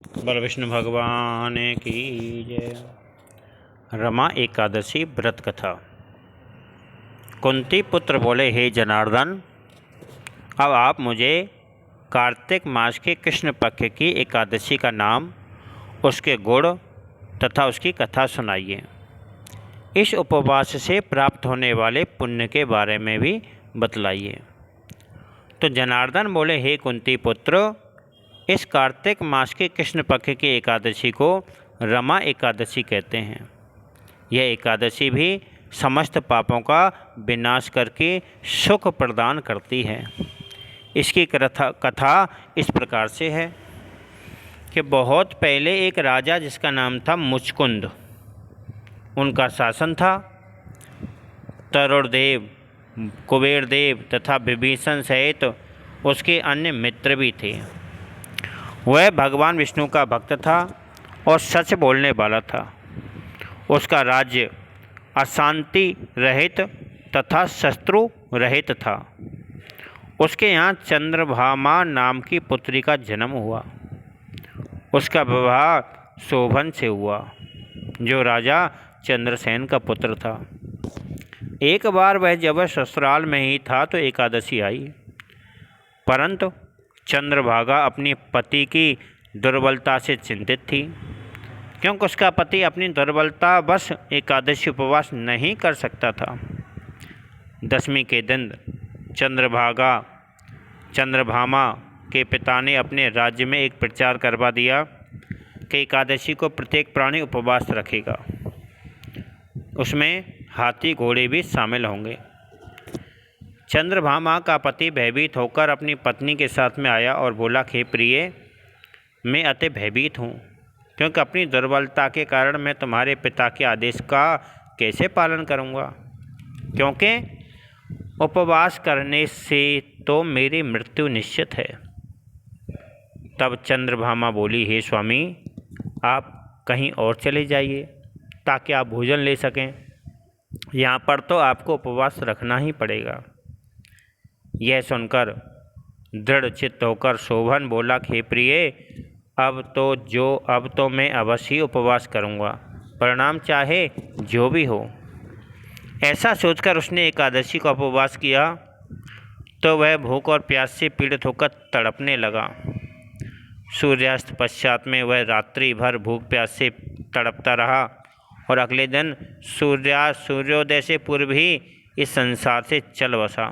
बल विष्णु भगवान की जय। रमा एकादशी व्रत कथा। कुंती पुत्र बोले, हे जनार्दन, अब आप मुझे कार्तिक मास के कृष्ण पक्ष की एकादशी का नाम, उसके गुण तथा उसकी कथा सुनाइए। इस उपवास से प्राप्त होने वाले पुण्य के बारे में भी बतलाइए। तो जनार्दन बोले, हे कुंती पुत्र, इस कार्तिक मास के कृष्ण पक्ष की एकादशी को रमा एकादशी कहते हैं। यह एकादशी भी समस्त पापों का विनाश करके सुख प्रदान करती है। इसकी कथा इस प्रकार से है कि बहुत पहले एक राजा जिसका नाम था मुचकुंद, उनका शासन था। तरुणदेव, कुबेरदेव तथा विभीषण सहित उसके अन्य मित्र भी थे। वह भगवान विष्णु का भक्त था और सच बोलने वाला था। उसका राज्य अशांति रहित तथा शत्रु रहित था। उसके यहाँ चंद्रभामा नाम की पुत्री का जन्म हुआ। उसका विवाह शोभन से हुआ, जो राजा चंद्रसेन का पुत्र था। एक बार वह जब ससुराल में ही था तो एकादशी आई, परंतु चंद्रभागा अपनी पति की दुर्बलता से चिंतित थी, क्योंकि उसका पति अपनी दुर्बलता बस एकादशी उपवास नहीं कर सकता था। दशमी के दिन चंद्रभामा के पिता ने अपने राज्य में एक प्रचार करवा दिया कि एकादशी को प्रत्येक प्राणी उपवास रखेगा। उसमें हाथी घोड़े भी शामिल होंगे। चंद्रभामा का पति भयभीत होकर अपनी पत्नी के साथ में आया और बोला, हे प्रिय, मैं अति भयभीत हूँ, क्योंकि अपनी दुर्बलता के कारण मैं तुम्हारे पिता के आदेश का कैसे पालन करूँगा, क्योंकि उपवास करने से तो मेरी मृत्यु निश्चित है। तब चंद्रभामा बोली, हे स्वामी, आप कहीं और चले जाइए ताकि आप भोजन ले सकें। यहाँ पर तो आपको उपवास रखना ही पड़ेगा। यह सुनकर दृढ़ चित्त होकर शोभन बोला, हे प्रिय, अब तो मैं अवश्य ही उपवास करूँगा, परिणाम चाहे जो भी हो। ऐसा सोचकर उसने एकादशी का उपवास किया तो वह भूख और प्यास से पीड़ित होकर तड़पने लगा। सूर्यास्त पश्चात में वह रात्रि भर भूख प्यास से तड़पता रहा और अगले दिन सूर्योदय से पूर्व ही इस संसार से चल बसा।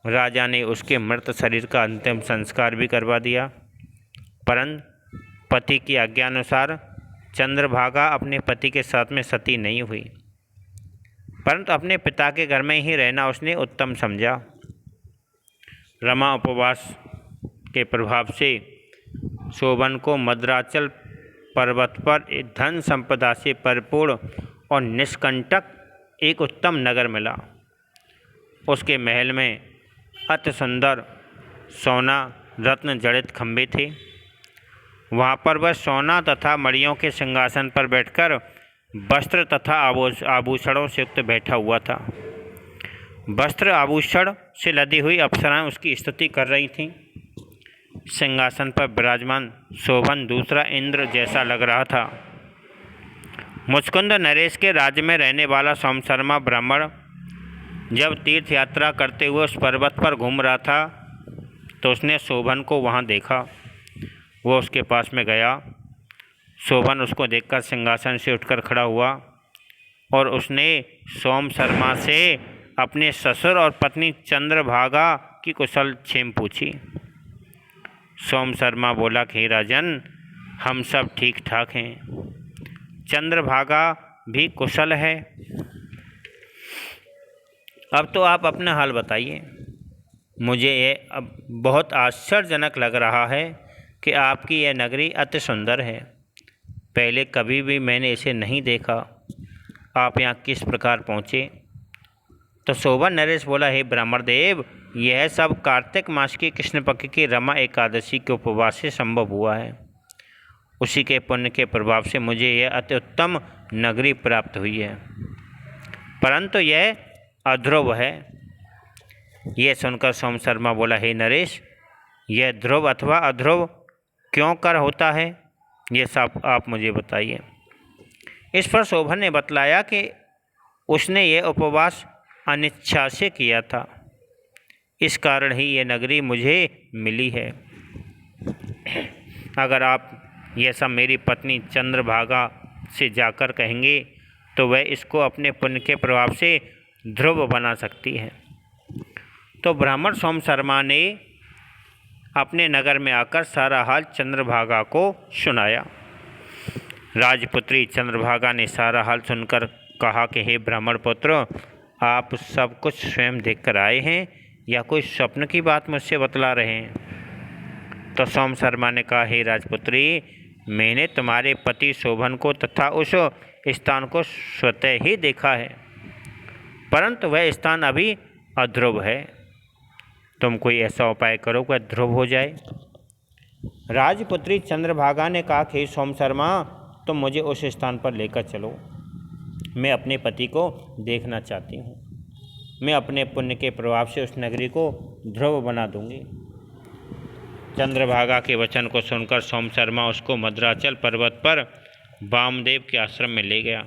राजा ने उसके मृत शरीर का अंतिम संस्कार भी करवा दिया, परंतु पति की आज्ञानुसार चंद्रभागा अपने पति के साथ में सती नहीं हुई, परंतु अपने पिता के घर में ही रहना उसने उत्तम समझा। रमा उपवास के प्रभाव से शोभन को मद्राचल पर्वत पर धन संपदा से परिपूर्ण और निष्कंटक एक उत्तम नगर मिला। उसके महल में अति सुंदर सोना रत्न जड़ित खंभे थे। वहाँ पर वह सोना तथा मणियों के सिंहासन पर बैठकर वस्त्र तथा आभूषणों से युक्त बैठा हुआ था। वस्त्र आभूषण से लदी हुई अप्सराएं उसकी स्तुति कर रही थीं। सिंहासन पर विराजमान शोभन दूसरा इंद्र जैसा लग रहा था। मुचकुंद नरेश के राज्य में रहने वाला सोमशर्मा ब्राह्मण जब तीर्थ यात्रा करते हुए उस पर्वत पर घूम रहा था तो उसने शोभन को वहाँ देखा। वो उसके पास में गया। शोभन उसको देखकर सिंहासन से उठकर खड़ा हुआ और उसने सोमशर्मा से अपने ससुर और पत्नी चंद्रभागा की कुशल क्षेम पूछी। सोमशर्मा बोला, हे राजन, हम सब ठीक ठाक हैं, चंद्रभागा भी कुशल है। अब तो आप अपना हाल बताइए। मुझे ये अब बहुत आश्चर्यजनक लग रहा है कि आपकी यह नगरी अति सुंदर है। पहले कभी भी मैंने इसे नहीं देखा। आप यहाँ किस प्रकार पहुँचे? तो शोभन नरेश बोला, हे ब्राह्मण देव, यह सब कार्तिक मास की कृष्ण पक्ष की रमा एकादशी के उपवास से संभव हुआ है। उसी के पुण्य के प्रभाव से मुझे यह अति उत्तम नगरी प्राप्त हुई है, परंतु यह अध्रुव है। यह सुनकर सोमशर्मा बोला, हे नरेश, यह ध्रुव अथवा अध्रुव क्यों कर होता है, ये सब आप मुझे बताइए। इस पर शोभन ने बतलाया कि उसने ये उपवास अनिच्छा से किया था, इस कारण ही ये नगरी मुझे मिली है। अगर आप यह सब मेरी पत्नी चंद्रभागा से जाकर कहेंगे तो वह इसको अपने पुण्य के प्रभाव से ध्रुव बना सकती है। तो ब्राह्मण सोम शर्मा ने अपने नगर में आकर सारा हाल चंद्रभागा को सुनाया। राजपुत्री चंद्रभागा ने सारा हाल सुनकर कहा कि हे ब्राह्मण पुत्र, आप सब कुछ स्वयं देखकर आए हैं या कोई स्वप्न की बात मुझसे बतला रहे हैं? तो सोम शर्मा ने कहा, हे राजपुत्री, मैंने तुम्हारे पति शोभन को तथा उस स्थान को स्वतः ही देखा है, परंतु वह स्थान अभी अध्रुव है। तुम कोई ऐसा उपाय करो कि ध्रुव हो जाए। राजपुत्री चंद्रभागा ने कहा कि सोम शर्मा, तुम मुझे उस स्थान पर लेकर चलो, मैं अपने पति को देखना चाहती हूँ। मैं अपने पुण्य के प्रभाव से उस नगरी को ध्रुव बना दूंगी। चंद्रभागा के वचन को सुनकर सोम शर्मा उसको मद्राचल पर्वत पर वामदेव के आश्रम में ले गया।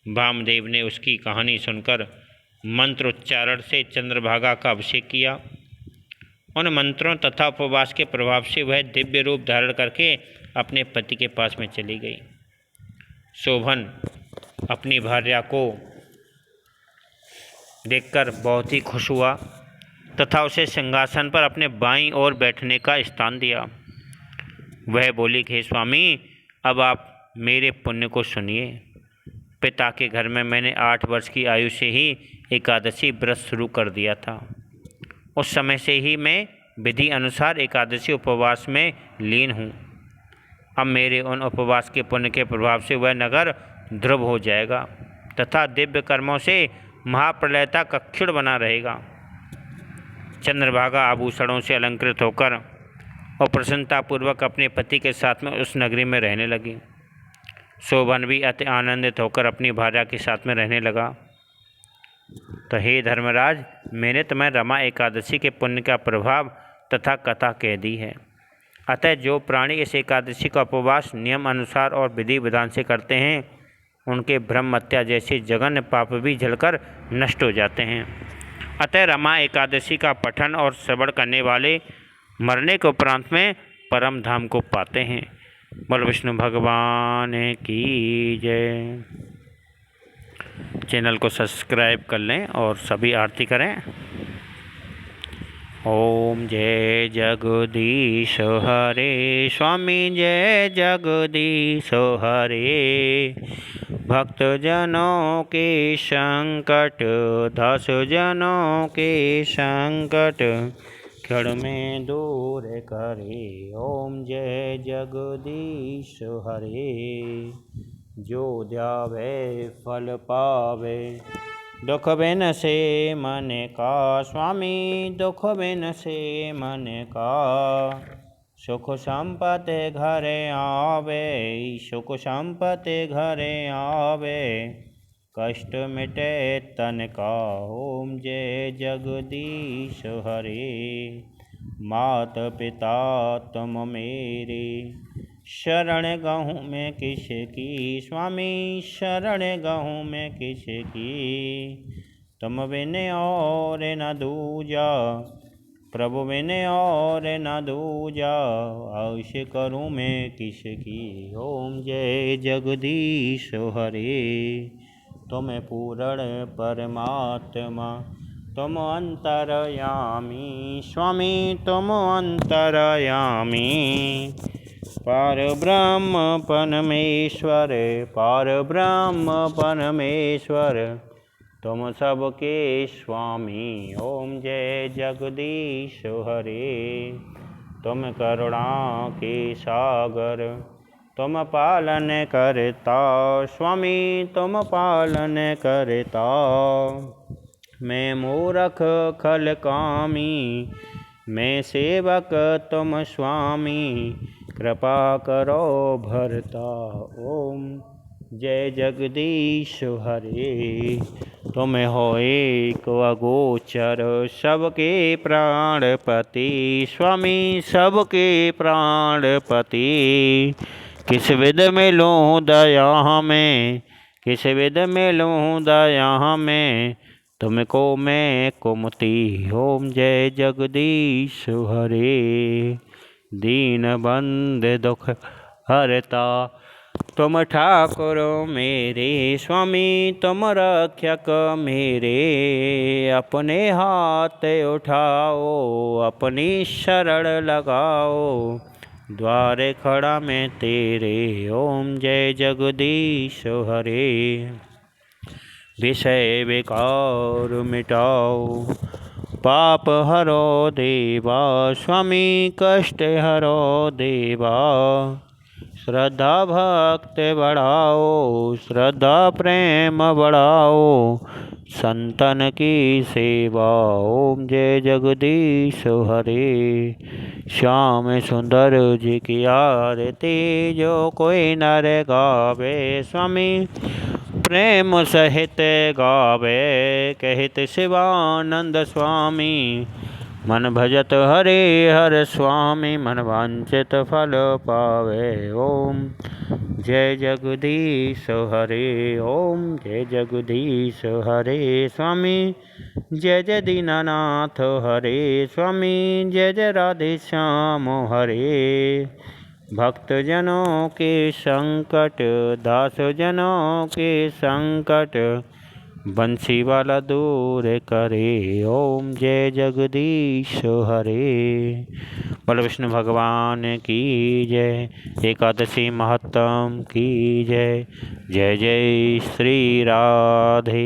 वामदेव ने उसकी कहानी सुनकर मंत्रोच्चारण से चंद्रभागा का अभिषेक किया। उन मंत्रों तथा उपवास के प्रभाव से वह दिव्य रूप धारण करके अपने पति के पास में चली गई। शोभन अपनी भार्या को देखकर बहुत ही खुश हुआ तथा उसे सिंहासन पर अपने बाईं ओर बैठने का स्थान दिया। वह बोली कि स्वामी, अब आप मेरे पुण्य को सुनिए। पिता के घर में मैंने 8 वर्ष की आयु से ही एकादशी व्रत शुरू कर दिया था। उस समय से ही मैं विधि अनुसार एकादशी उपवास में लीन हूँ। अब मेरे उन उपवास के पुण्य के प्रभाव से वह नगर ध्रुव हो जाएगा तथा दिव्य कर्मों से महाप्रलयता का क्षुण बना रहेगा। चंद्रभागा आभूषणों से अलंकृत होकर और प्रसन्नतापूर्वक अपने पति के साथ में उस नगरी में रहने लगी। शोभन भी अति आनंदित होकर अपनी भार्या के साथ में रहने लगा। तो हे धर्मराज, मैंने तुम्हें रमा एकादशी के पुण्य का प्रभाव तथा कथा कह दी है। अतः जो प्राणी इस एकादशी का उपवास नियम अनुसार और विधि विधान से करते हैं, उनके ब्रह्म हत्या जैसे जघन्य पाप भी जलकर नष्ट हो जाते हैं। अतः रमा एकादशी का पठन और श्रवण करने वाले मरने के उपरांत में परम धाम को पाते हैं। बोल विष्णु भगवान की जय। चैनल को सब्सक्राइब कर लें और सभी आरती करें। ओम जय जगदीश हरे, स्वामी जय जगदीश हरे। भक्त जनों के संकट, दास जनों के संकट, क्षण में दूर करे। ओम जय जगदीश हरे। जो ध्यावे फल पावे, दुख बिन से मन का। स्वामी दुख बिन से मन का, सुख संपत्ति घरे आवे। सुख संपत्ति घरे आवे, कष्ट मिटे तन का। ओम जय जगदीश हरे। मात पिता तुम मेरे, शरण गहूँ मैं किसकी। स्वामी शरण गहूँ मैं किसकी, तुम बिन और न दूजा। प्रभु बिन और न दूजा, आयुष करूँ मैं किसकी। ओम जय जगदीश हरे। तुम पूर्ण परमात्मा, तुम अंतरयामी। स्वामी तुम अंतरयामी, पार ब्रह्म परमेश्वर। पार ब्रह्म परमेश्वर, तुम सबके स्वामी। ओम जय जगदीश हरे। तुम करुणा के सागर, तुम पालन करता। स्वामी तुम पालन करता। मैं मूर्ख खल कामी, मैं सेवक तुम स्वामी। कृपा करो भरता। ओम जय जगदीश हरे। तुम होए को अगोचर सबके प्राणपति, स्वामी सबके प्राणपति। किस विध में लूँ दया हमें, किस विध में लूँ दया हमें, तुमको मैं कुमति। ओम जय जगदीश हरे। दीन बंद दुख हरता तुम ठाकुर मेरे, स्वामी तुम रक्षक मेरे। अपने हाथ उठाओ अपनी शरण लगाओ, द्वारे खड़ा मैं तेरे। ओम जय जगदीश हरे। विषय विकार मिटाओ पाप हरो देवा, स्वामी कष्ट हरो देवा। श्रद्धा भक्ति बढ़ाओ, श्रद्धा प्रेम बढ़ाओ, संतन की सेवा। ओम जय जगदीश हरे। श्याम सुंदर जी की आरती जो कोई नर गावे, स्वामी प्रेम सहित गावे। कहित शिवानंद स्वामी, मन भजत हरे हर स्वामी, मन वांछित फल पावे। ओम जय जगदीश हरे। ओम जय जगदीश हरे। स्वामी जय जय दीनानाथ हरे, स्वामी जय जय राधे श्याम हरे। भक्तजनों के संकट, दास जनों के संकट, बंसी वाला दूर करे। ओम जय जगदीश हरे। बोल विष्णु भगवान की जय। एकादशी महत्तम की जय। जय जय श्री राधे।